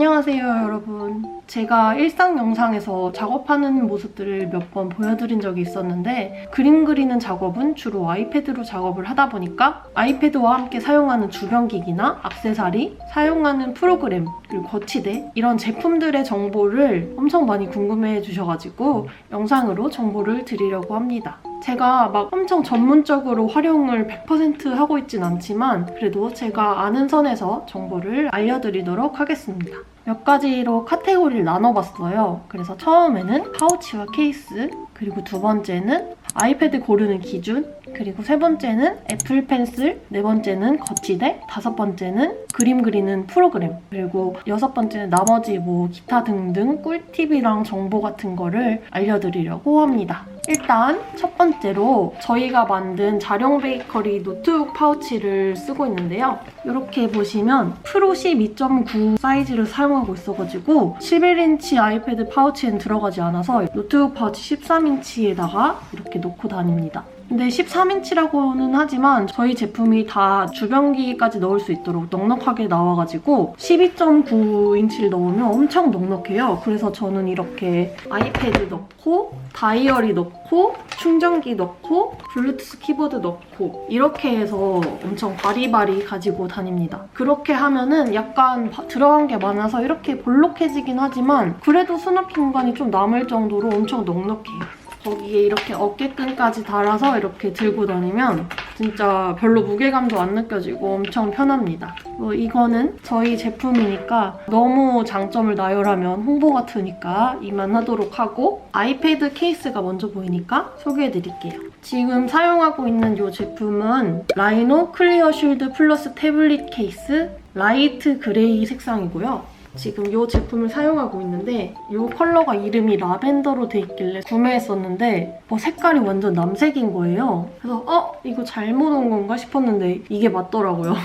안녕하세요 여러분. 제가 일상 영상에서 작업하는 모습들을 몇 번 보여드린 적이 있었는데 그림 그리는 작업은 주로 아이패드로 작업을 하다 보니까 아이패드와 함께 사용하는 주변기기나 액세서리, 사용하는 프로그램, 그리고 거치대 이런 제품들의 정보를 엄청 많이 궁금해 주셔가지고 영상으로 정보를 드리려고 합니다. 제가 막 엄청 전문적으로 활용을 100% 하고 있진 않지만 그래도 제가 아는 선에서 정보를 알려드리도록 하겠습니다. 몇 가지로 카테고리를 나눠봤어요. 그래서 처음에는 파우치와 케이스, 그리고 두 번째는 아이패드 고르는 기준, 그리고 세 번째는 애플 펜슬, 네 번째는 거치대, 다섯 번째는 그림 그리는 프로그램, 그리고 여섯 번째는 나머지 기타 등등 꿀팁이랑 정보 같은 거를 알려드리려고 합니다. 일단 첫 번째로 저희가 만든 자룡 베이커리 노트북 파우치를 쓰고 있는데요. 이렇게 보시면 프로 12.9 사이즈를 사용하고 있어가지고 11인치 아이패드 파우치엔 들어가지 않아서 노트북 파우치 13인치에다가 이렇게 놓고 다닙니다. 근데 13인치라고는 하지만 저희 제품이 다 주변기기까지 넣을 수 있도록 넉넉하게 나와가지고 12.9인치를 넣으면 엄청 넉넉해요. 그래서 저는 이렇게 아이패드 넣고 다이어리 넣고 충전기 넣고 블루투스 키보드 넣고 이렇게 해서 엄청 바리바리 가지고 다닙니다. 그렇게 하면은 약간 들어간 게 많아서 이렇게 볼록해지긴 하지만 그래도 수납 공간이 좀 남을 정도로 엄청 넉넉해요. 거기에 이렇게 어깨끈까지 달아서 이렇게 들고 다니면 진짜 별로 무게감도 안 느껴지고 엄청 편합니다. 이거는 저희 제품이니까 너무 장점을 나열하면 홍보 같으니까 이만하도록 하고 아이패드 케이스가 먼저 보이니까 소개해드릴게요. 지금 사용하고 있는 이 제품은 라이노 클리어 쉴드 플러스 태블릿 케이스 라이트 그레이 색상이고요. 지금 이 제품을 사용하고 있는데 이 컬러가 이름이 라벤더로 돼 있길래 구매했었는데 색깔이 완전 남색인 거예요. 그래서 이거 잘못 온 건가 싶었는데 이게 맞더라고요.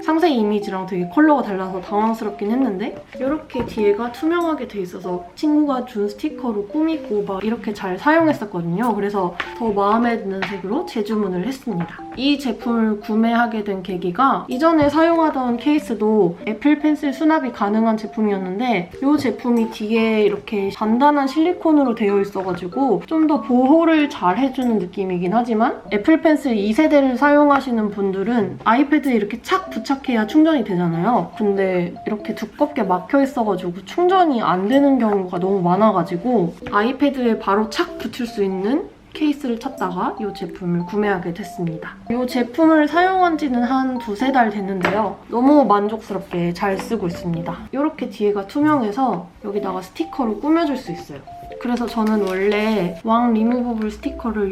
상세 이미지랑 되게 컬러가 달라서 당황스럽긴 했는데 이렇게 뒤에가 투명하게 돼 있어서 친구가 준 스티커로 꾸미고 막 이렇게 잘 사용했었거든요. 그래서 더 마음에 드는 색으로 재주문을 했습니다. 이 제품을 구매하게 된 계기가 이전에 사용하던 케이스도 애플 펜슬 수납이 가능한 제품이었는데 이 제품이 뒤에 이렇게 단단한 실리콘으로 되어 있어가지고 좀 더 보호를 잘 해주는 느낌이긴 하지만 애플 펜슬 2세대를 사용하시는 분들은 아이패드에 이렇게 착 부착해야 충전이 되잖아요. 근데 이렇게 두껍게 막혀 있어가지고 충전이 안 되는 경우가 너무 많아가지고 아이패드에 바로 착 붙일 수 있는 케이스를 찾다가 이 제품을 구매하게 됐습니다. 이 제품을 사용한 지는 한 두세 달 됐는데요. 너무 만족스럽게 잘 쓰고 있습니다. 이렇게 뒤에가 투명해서 여기다가 스티커로 꾸며줄 수 있어요. 그래서 저는 원래 왕 리무버블 스티커를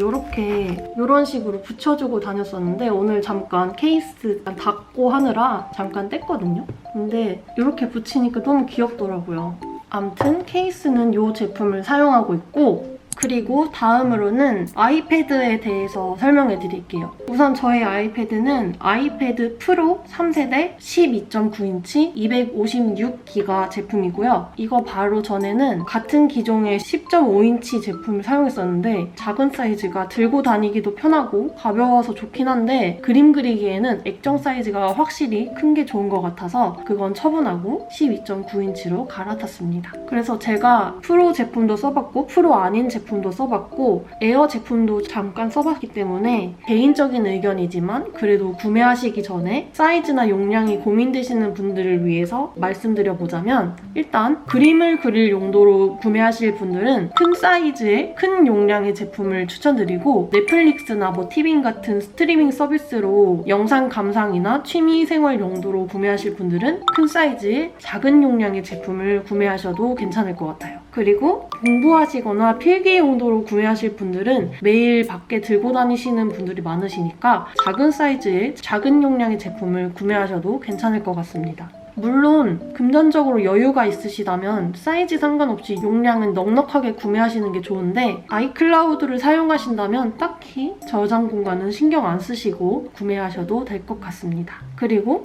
이런 식으로 붙여주고 다녔었는데 오늘 잠깐 케이스 닫고 하느라 잠깐 뗐거든요. 근데 이렇게 붙이니까 너무 귀엽더라고요. 암튼 케이스는 이 제품을 사용하고 있고 그리고 다음으로는 아이패드에 대해서 설명해 드릴게요. 우선 저희 아이패드는 아이패드 프로 3세대 12.9인치 256기가 제품이고요. 이거 바로 전에는 같은 기종의 10.5인치 제품을 사용했었는데 작은 사이즈가 들고 다니기도 편하고 가벼워서 좋긴 한데 그림 그리기에는 액정 사이즈가 확실히 큰 게 좋은 것 같아서 그건 처분하고 12.9인치로 갈아탔습니다. 그래서 제가 프로 제품도 써봤고 프로 아닌 제품도 써봤고 에어 제품도 잠깐 써봤기 때문에 개인적인 의견이지만 그래도 구매하시기 전에 사이즈나 용량이 고민되시는 분들을 위해서 말씀드려보자면 일단 그림을 그릴 용도로 구매하실 분들은 큰 사이즈의 큰 용량의 제품을 추천드리고 넷플릭스나 티빙 같은 스트리밍 서비스로 영상 감상이나 취미생활 용도로 구매하실 분들은 큰 사이즈의 작은 용량의 제품을 구매하셔도 괜찮을 것 같아요. 그리고 공부하시거나 필기 용도로 구매하실 분들은 매일 밖에 들고 다니시는 분들이 많으시니까 작은 사이즈의 작은 용량의 제품을 구매하셔도 괜찮을 것 같습니다. 물론 금전적으로 여유가 있으시다면 사이즈 상관없이 용량은 넉넉하게 구매하시는 게 좋은데 아이클라우드를 사용하신다면 딱히 저장 공간은 신경 안 쓰시고 구매하셔도 될 것 같습니다. 그리고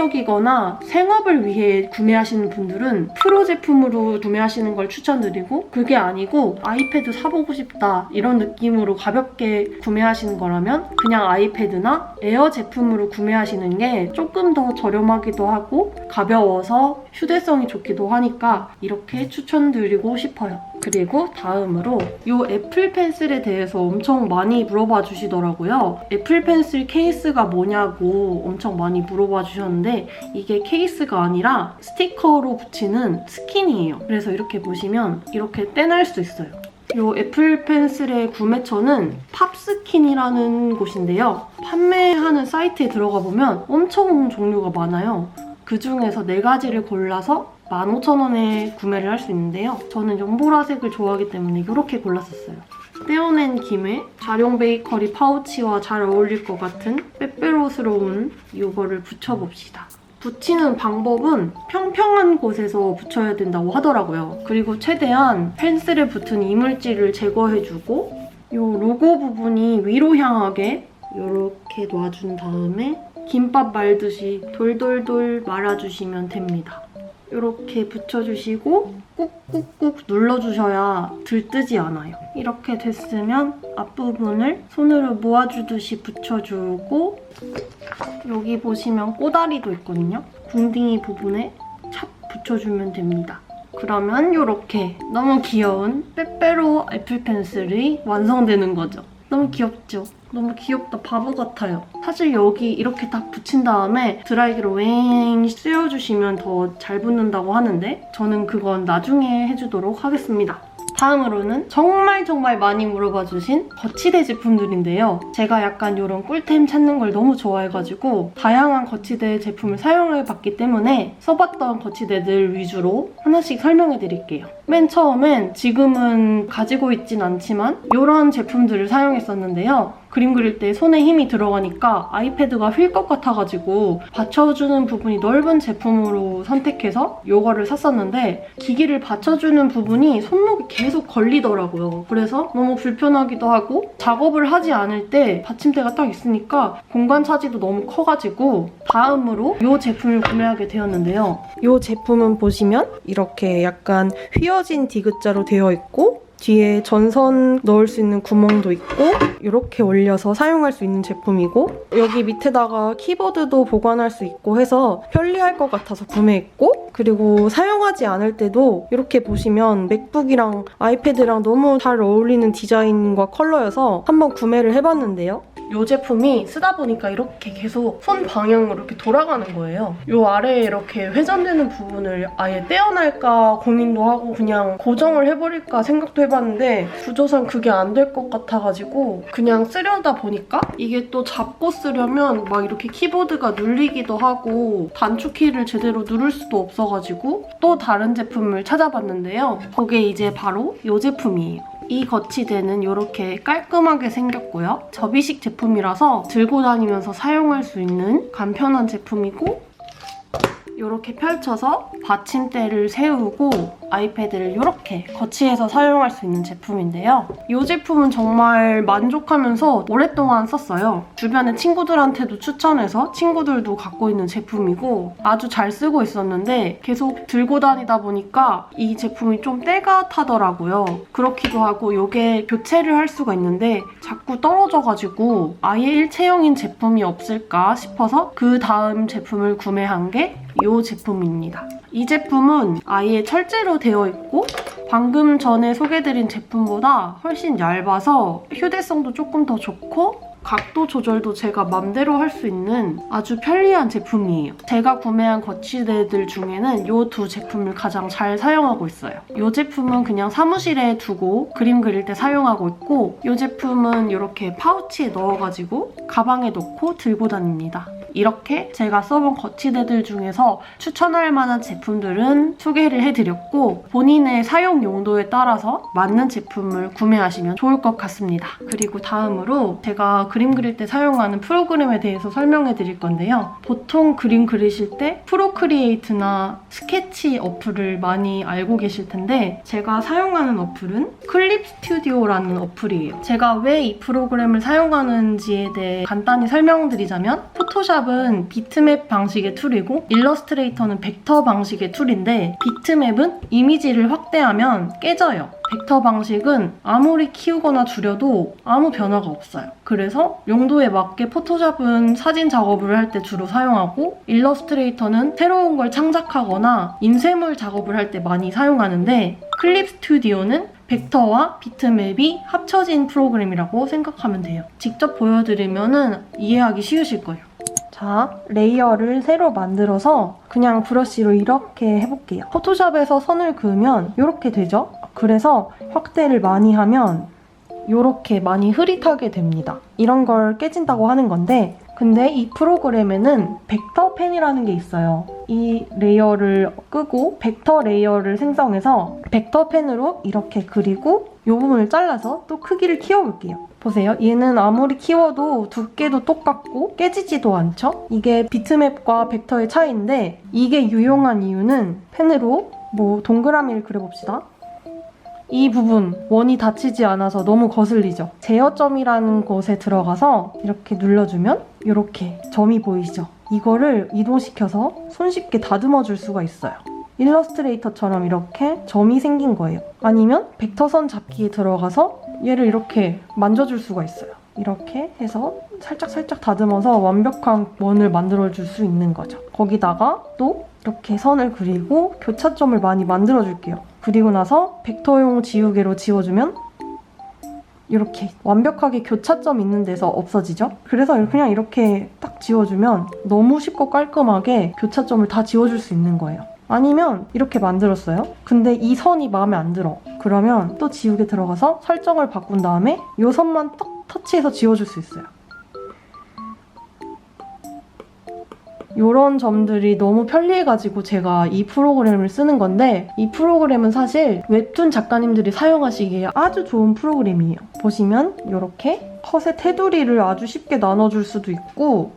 전문적이거나 생업을 위해 구매하시는 분들은 프로 제품으로 구매하시는 걸 추천드리고 그게 아니고 아이패드 사보고 싶다 이런 느낌으로 가볍게 구매하시는 거라면 그냥 아이패드나 에어 제품으로 구매하시는 게 조금 더 저렴하기도 하고 가벼워서 휴대성이 좋기도 하니까 이렇게 추천드리고 싶어요. 그리고 다음으로 이 애플 펜슬에 대해서 엄청 많이 물어봐 주시더라고요. 애플 펜슬 케이스가 뭐냐고 엄청 많이 물어봐 주셨는데 이게 케이스가 아니라 스티커로 붙이는 스킨이에요. 그래서 이렇게 보시면 이렇게 떼낼 수 있어요. 이 애플 펜슬의 구매처는 팝스킨이라는 곳인데요. 판매하는 사이트에 들어가 보면 엄청 종류가 많아요. 그중에서 4가지를 골라서 15,000원에 구매를 할 수 있는데요. 저는 연보라색을 좋아하기 때문에 이렇게 골랐었어요. 떼어낸 김에 자룡 베이커리 파우치와 잘 어울릴 것 같은 빼빼로스러운 이거를 붙여봅시다. 붙이는 방법은 평평한 곳에서 붙여야 된다고 하더라고요. 그리고 최대한 펜슬에 붙은 이물질을 제거해주고 이 로고 부분이 위로 향하게 이렇게 놔준 다음에 김밥 말듯이 돌돌돌 말아주시면 됩니다. 이렇게 붙여주시고 꾹꾹꾹 눌러주셔야 들뜨지 않아요. 이렇게 됐으면 앞부분을 손으로 모아주듯이 붙여주고 여기 보시면 꼬다리도 있거든요. 궁딩이 부분에 착 붙여주면 됩니다. 그러면 이렇게 너무 귀여운 빼빼로 애플 펜슬이 완성되는 거죠. 너무 귀엽죠? 너무 귀엽다. 바보 같아요. 사실 여기 이렇게 딱 붙인 다음에 드라이기로 웽 씌워주시면 더 잘 붙는다고 하는데 저는 그건 나중에 해주도록 하겠습니다. 다음으로는 정말 많이 물어봐 주신 거치대 제품들인데요. 제가 약간 이런 꿀템 찾는 걸 너무 좋아해가지고 다양한 거치대 제품을 사용해봤기 때문에 써봤던 거치대들 위주로 하나씩 설명해드릴게요. 맨 처음엔 지금은 가지고 있진 않지만 이런 제품들을 사용했었는데요. 그림 그릴 때 손에 힘이 들어가니까 아이패드가 휠 것 같아가지고 받쳐주는 부분이 넓은 제품으로 선택해서 이거를 샀었는데 기기를 받쳐주는 부분이 손목에 계속 걸리더라고요. 그래서 너무 불편하기도 하고 작업을 하지 않을 때 받침대가 딱 있으니까 공간 차지도 너무 커가지고 다음으로 이 제품을 구매하게 되었는데요. 이 제품은 보시면 이렇게 약간 휘어진 디귿자로 되어 있고 뒤에 전선 넣을 수 있는 구멍도 있고 이렇게 올려서 사용할 수 있는 제품이고 여기 밑에다가 키보드도 보관할 수 있고 해서 편리할 것 같아서 구매했고 그리고 사용하지 않을 때도 이렇게 보시면 맥북이랑 아이패드랑 너무 잘 어울리는 디자인과 컬러여서 한번 구매를 해봤는데요. 이 제품이 쓰다 보니까 이렇게 계속 손 방향으로 이렇게 돌아가는 거예요. 이 아래에 이렇게 회전되는 부분을 아예 떼어낼까 고민도 하고 그냥 고정을 해버릴까 생각도 해봤는데 구조상 그게 안 될 것 같아가지고 그냥 쓰려다 보니까 이게 또 잡고 쓰려면 막 이렇게 키보드가 눌리기도 하고 단축키를 제대로 누를 수도 없어가지고 또 다른 제품을 찾아봤는데요. 그게 이제 바로 이 제품이에요. 이 거치대는 이렇게 깔끔하게 생겼고요. 접이식 제품이라서 들고 다니면서 사용할 수 있는 간편한 제품이고 이렇게 펼쳐서 받침대를 세우고 아이패드를 이렇게 거치해서 사용할 수 있는 제품인데요. 이 제품은 정말 만족하면서 오랫동안 썼어요. 주변의 친구들한테도 추천해서 친구들도 갖고 있는 제품이고 아주 잘 쓰고 있었는데 계속 들고 다니다 보니까 이 제품이 좀 때가 타더라고요. 그렇기도 하고 이게 교체를 할 수가 있는데 자꾸 떨어져가지고 아예 일체형인 제품이 없을까 싶어서 그 다음 제품을 구매한 게 이 제품입니다. 이 제품은 아예 철제로 되어 있고 방금 전에 소개해드린 제품보다 훨씬 얇아서 휴대성도 조금 더 좋고 각도 조절도 제가 맘대로 할 수 있는 아주 편리한 제품이에요. 제가 구매한 거치대들 중에는 이 두 제품을 가장 잘 사용하고 있어요. 이 제품은 그냥 사무실에 두고 그림 그릴 때 사용하고 있고 이 제품은 이렇게 파우치에 넣어가지고 가방에 넣고 들고 다닙니다. 이렇게 제가 써본 거치대들 중에서 추천할 만한 제품들은 소개를 해드렸고 본인의 사용 용도에 따라서 맞는 제품을 구매하시면 좋을 것 같습니다. 그리고 다음으로 제가 그림 그릴 때 사용하는 프로그램에 대해서 설명해 드릴 건데요. 보통 그림 그리실 때 프로크리에이트나 스케치 어플을 많이 알고 계실 텐데 제가 사용하는 어플은 클립 스튜디오라는 어플이에요. 제가 왜 이 프로그램을 사용하는지에 대해 간단히 설명드리자면 포토샵을 포토샵은 비트맵 방식의 툴이고 일러스트레이터는 벡터 방식의 툴인데 비트맵은 이미지를 확대하면 깨져요. 벡터 방식은 아무리 키우거나 줄여도 아무 변화가 없어요. 그래서 용도에 맞게 포토샵은 사진 작업을 할 때 주로 사용하고 일러스트레이터는 새로운 걸 창작하거나 인쇄물 작업을 할 때 많이 사용하는데 클립 스튜디오는 벡터와 비트맵이 합쳐진 프로그램이라고 생각하면 돼요. 직접 보여드리면 이해하기 쉬우실 거예요. 자, 레이어를 새로 만들어서 그냥 브러쉬로 이렇게 해볼게요. 포토샵에서 선을 그으면 이렇게 되죠? 그래서 확대를 많이 하면 이렇게 많이 흐릿하게 됩니다. 이런 걸 깨진다고 하는 건데 근데 이 프로그램에는 벡터 펜이라는 게 있어요. 이 레이어를 끄고 벡터 레이어를 생성해서 벡터 펜으로 이렇게 그리고 이 부분을 잘라서 또 크기를 키워볼게요. 보세요. 얘는 아무리 키워도 두께도 똑같고 깨지지도 않죠? 이게 비트맵과 벡터의 차이인데 이게 유용한 이유는 펜으로 동그라미를 그려봅시다. 이 부분 원이 닫히지 않아서 너무 거슬리죠? 제어점이라는 곳에 들어가서 이렇게 눌러주면 이렇게 점이 보이시죠? 이거를 이동시켜서 손쉽게 다듬어 줄 수가 있어요. 일러스트레이터처럼 이렇게 점이 생긴 거예요. 아니면 벡터선 잡기에 들어가서 얘를 이렇게 만져줄 수가 있어요. 이렇게 해서 살짝 다듬어서 완벽한 원을 만들어줄 수 있는 거죠. 거기다가 또 이렇게 선을 그리고 교차점을 많이 만들어줄게요. 그리고 나서 벡터용 지우개로 지워주면 이렇게 완벽하게 교차점 있는 데서 없어지죠? 그래서 그냥 이렇게 딱 지워주면 너무 쉽고 깔끔하게 교차점을 다 지워줄 수 있는 거예요. 아니면 이렇게 만들었어요. 근데 이 선이 마음에 안 들어. 그러면 또 지우개 들어가서 설정을 바꾼 다음에 이 선만 딱 터치해서 지워줄 수 있어요. 이런 점들이 너무 편리해가지고 제가 이 프로그램을 쓰는 건데 이 프로그램은 사실 웹툰 작가님들이 사용하시기에 아주 좋은 프로그램이에요. 보시면 이렇게 컷의 테두리를 아주 쉽게 나눠줄 수도 있고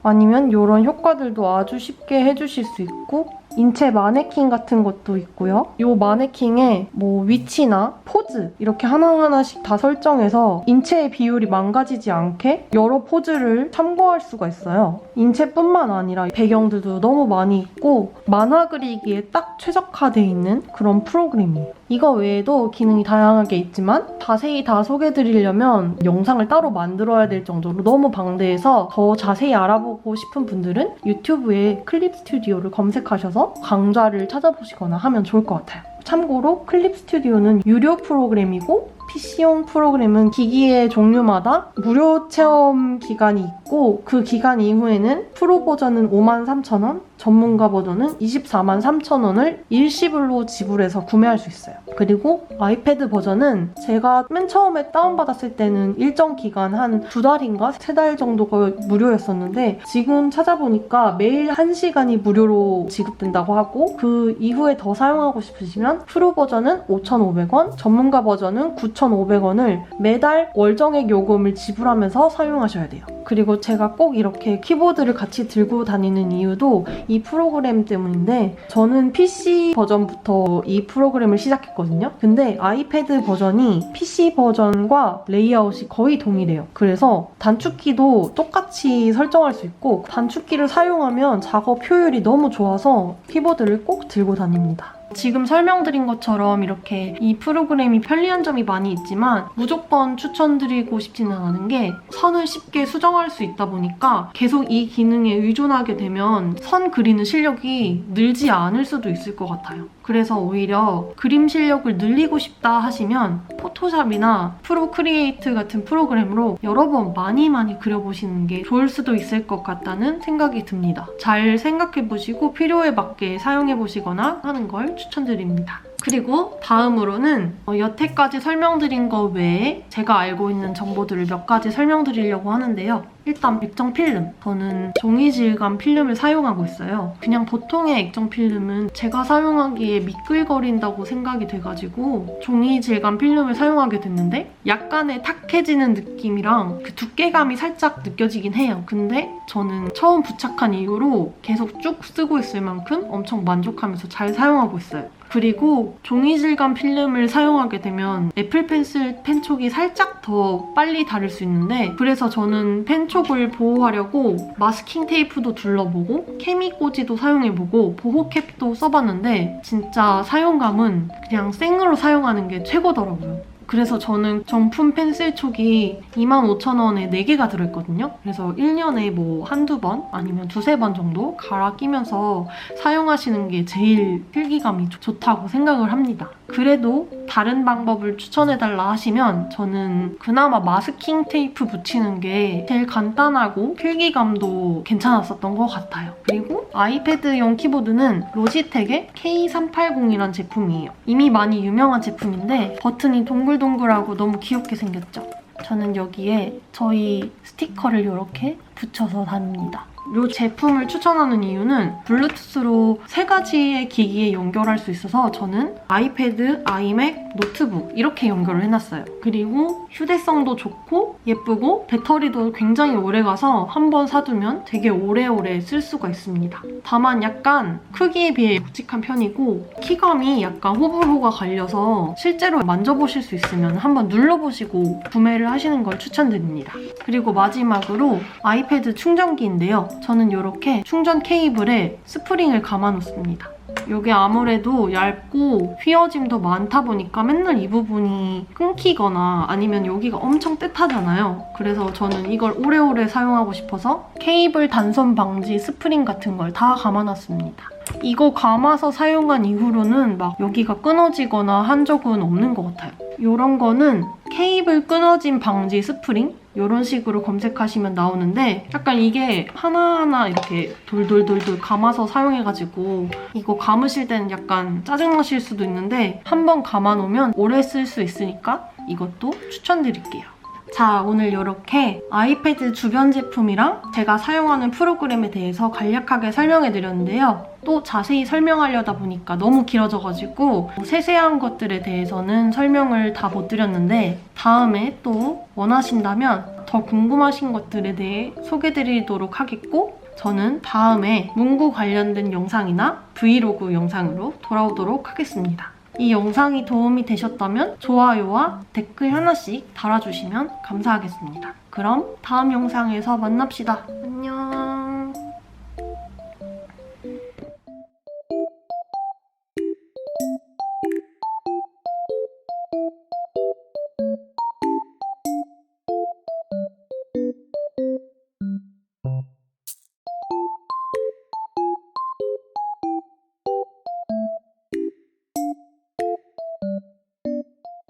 아니면 이런 효과들도 아주 쉽게 해주실 수 있고 인체 마네킹 같은 것도 있고요. 이 마네킹에 위치나 포즈 이렇게 하나하나씩 다 설정해서 인체의 비율이 망가지지 않게 여러 포즈를 참고할 수가 있어요. 인체뿐만 아니라 배경들도 너무 많이 있고 만화 그리기에 딱 최적화되어 있는 그런 프로그램이에요. 이거 외에도 기능이 다양하게 있지만 자세히 다 소개해드리려면 영상을 따로 만들어야 될 정도로 너무 방대해서 더 자세히 알아보고 싶은 분들은 유튜브에 클립 스튜디오를 검색하셔서 강좌를 찾아보시거나 하면 좋을 것 같아요. 참고로 클립 스튜디오는 유료 프로그램이고 PC용 프로그램은 기기의 종류마다 무료 체험 기간이 있고 그 기간 이후에는 프로 버전은 53,000원, 전문가 버전은 243,000원을 일시불로 지불해서 구매할 수 있어요. 그리고 아이패드 버전은 제가 맨 처음에 다운받았을 때는 일정 기간 한 2달인가 3달 정도가 무료였었는데 지금 찾아보니까 매일 1시간이 무료로 지급된다고 하고 그 이후에 더 사용하고 싶으시면 프로 버전은 5,500원, 전문가 버전은 9,500원을 매달 월정액 요금을 지불하면서 사용하셔야 돼요. 그리고 제가 꼭 이렇게 키보드를 같이 들고 다니는 이유도 이 프로그램 때문인데 저는 PC 버전부터 이 프로그램을 시작했거든요. 근데 아이패드 버전이 PC 버전과 레이아웃이 거의 동일해요. 그래서 단축키도 똑같이 설정할 수 있고 단축키를 사용하면 작업 효율이 너무 좋아서 키보드를 꼭 들고 다닙니다. 지금 설명드린 것처럼 이렇게 이 프로그램이 편리한 점이 많이 있지만 무조건 추천드리고 싶지는 않은 게 선을 쉽게 수정할 수 있다 보니까 계속 이 기능에 의존하게 되면 선 그리는 실력이 늘지 않을 수도 있을 것 같아요. 그래서 오히려 그림 실력을 늘리고 싶다 하시면 포토샵이나 프로크리에이트 같은 프로그램으로 여러 번 많이 그려보시는 게 좋을 수도 있을 것 같다는 생각이 듭니다. 잘 생각해보시고 필요에 맞게 사용해보시거나 하는 걸 추천드립니다. 그리고 다음으로는 여태까지 설명드린 것 외에 제가 알고 있는 정보들을 몇 가지 설명드리려고 하는데요. 일단 액정 필름. 저는 종이 질감 필름을 사용하고 있어요. 그냥 보통의 액정 필름은 제가 사용하기에 미끌거린다고 생각이 돼가지고 종이 질감 필름을 사용하게 됐는데 약간의 탁해지는 느낌이랑 그 두께감이 살짝 느껴지긴 해요. 근데 저는 처음 부착한 이후로 계속 쭉 쓰고 있을 만큼 엄청 만족하면서 잘 사용하고 있어요. 그리고 종이 질감 필름을 사용하게 되면 애플 펜슬 펜촉이 살짝 더 빨리 닳을 수 있는데, 그래서 저는 펜촉을 보호하려고 마스킹 테이프도 둘러보고 케미꽂이도 사용해보고 보호캡도 써봤는데 진짜 사용감은 그냥 생으로 사용하는 게 최고더라고요. 그래서 저는 정품 펜슬촉이 25,000원에 4개가 들어있거든요. 그래서 1년에 뭐 한두 번 아니면 두세 번 정도 갈아 끼면서 사용하시는 게 제일 필기감이 좋다고 생각을 합니다. 그래도 다른 방법을 추천해달라 하시면 저는 그나마 마스킹 테이프 붙이는 게 제일 간단하고 필기감도 괜찮았었던 것 같아요. 그리고 아이패드용 키보드는 로지텍의 K380이란 제품이에요. 이미 많이 유명한 제품인데 버튼이 동글동글하고 너무 귀엽게 생겼죠? 저는 여기에 저희 스티커를 이렇게 붙여서 다닙니다. 이 제품을 추천하는 이유는 블루투스로 3가지의 기기에 연결할 수 있어서 저는 아이패드, 아이맥, 노트북 이렇게 연결을 해놨어요. 그리고 휴대성도 좋고 예쁘고 배터리도 굉장히 오래가서 한번 사두면 되게 오래오래 쓸 수가 있습니다. 다만 약간 크기에 비해 묵직한 편이고 키감이 약간 호불호가 갈려서 실제로 만져보실 수 있으면 한번 눌러보시고 구매를 하시는 걸 추천드립니다. 그리고 마지막으로 아이패드 충전기인데요. 저는 이렇게 충전 케이블에 스프링을 감아놓습니다. 이게 아무래도 얇고 휘어짐도 많다 보니까 맨날 이 부분이 끊기거나 아니면 여기가 엄청 떼타잖아요. 그래서 저는 이걸 오래오래 사용하고 싶어서 케이블 단선 방지 스프링 같은 걸 다 감아놨습니다. 이거 감아서 사용한 이후로는 막 여기가 끊어지거나 한 적은 없는 것 같아요. 이런 거는 케이블 끊어짐 방지 스프링? 이런 식으로 검색하시면 나오는데 약간 이게 하나하나 이렇게 돌돌돌돌 감아서 사용해가지고 이거 감으실 때는 약간 짜증나실 수도 있는데 한번 감아놓으면 오래 쓸 수 있으니까 이것도 추천드릴게요. 자, 오늘 이렇게 아이패드 주변 제품이랑 제가 사용하는 프로그램에 대해서 간략하게 설명해드렸는데요. 또 자세히 설명하려다 보니까 너무 길어져가지고 세세한 것들에 대해서는 설명을 다 못 드렸는데 다음에 또 원하신다면 더 궁금하신 것들에 대해 소개드리도록 하겠고 저는 다음에 문구 관련된 영상이나 브이로그 영상으로 돌아오도록 하겠습니다. 이 영상이 도움이 되셨다면 좋아요와 댓글 하나씩 달아주시면 감사하겠습니다. 그럼 다음 영상에서 만납시다. 안녕.